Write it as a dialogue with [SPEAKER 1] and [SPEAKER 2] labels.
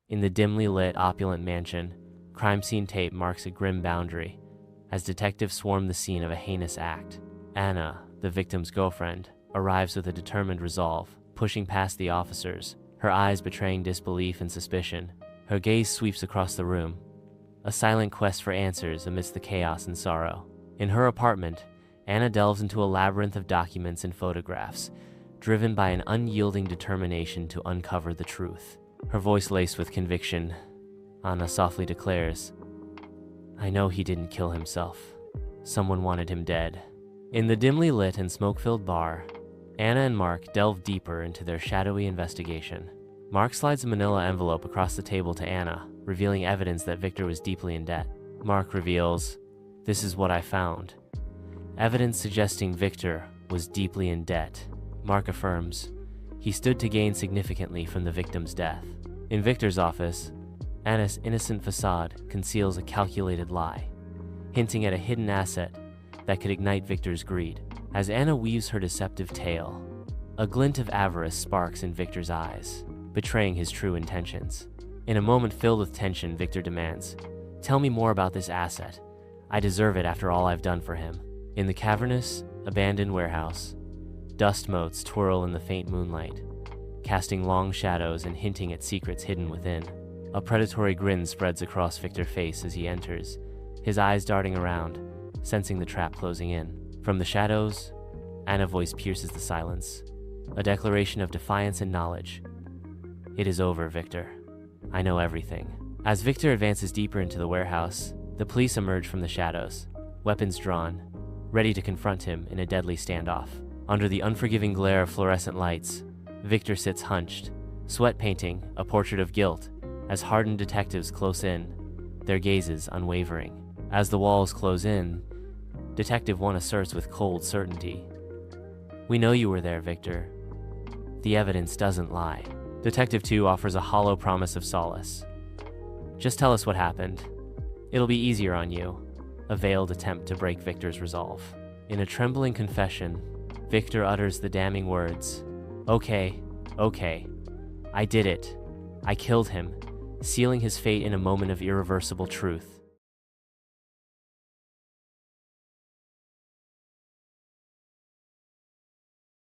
[SPEAKER 1] In the dimly lit, opulent mansion, crime scene tape marks a grim boundary as detectives swarm the scene of a heinous act. Anna, the victim's girlfriend, arrives with a determined resolve, pushing past the officers, her eyes betraying disbelief and suspicion. Her gaze sweeps across the room, a silent quest for answers amidst the chaos and sorrow. In her apartment, Anna delves into a labyrinth of documents and photographs, driven by an unyielding determination to uncover the truth. Her voice laced with conviction, Anna softly declares, "I know he didn't kill himself. Someone wanted him dead." In the dimly lit and smoke-filled bar, Anna and Mark delve deeper into their shadowy investigation. Mark slides a manila envelope across the table to Anna, revealing evidence that Victor was deeply in debt. Mark reveals, "This is what I found. Evidence suggesting Victor was deeply in debt." Mark affirms, he stood to gain significantly from the victim's death. In Victor's office, Anna's innocent facade conceals a calculated lie, hinting at a hidden asset that could ignite Victor's greed. As Anna weaves her deceptive tale, a glint of avarice sparks in Victor's eyes, betraying his true intentions. In a moment filled with tension, Victor demands, "Tell me more about this asset. I deserve it after all I've done for him." In the cavernous, abandoned warehouse, dust motes twirl in the faint moonlight, casting long shadows and hinting at secrets hidden within. A predatory grin spreads across Victor's face as he enters, his eyes darting around, sensing the trap closing in. From the shadows, Anna's voice pierces the silence, a declaration of defiance and knowledge. "It is over, Victor. I know everything." As Victor advances deeper into the warehouse, the police emerge from the shadows, weapons drawn, ready to confront him in a deadly standoff. Under the unforgiving glare of fluorescent lights, Victor sits hunched, sweat painting a portrait of guilt, as hardened detectives close in, their gazes unwavering. As the walls close in, Detective 1 asserts with cold certainty, "We know you were there, Victor. The evidence doesn't lie." Detective 2 offers a hollow promise of solace. "Just tell us what happened. It'll be easier on you." A veiled attempt to break Victor's resolve. In a trembling confession, Victor utters the damning words, Okay, I did it. I killed him," sealing his fate in a moment of irreversible truth.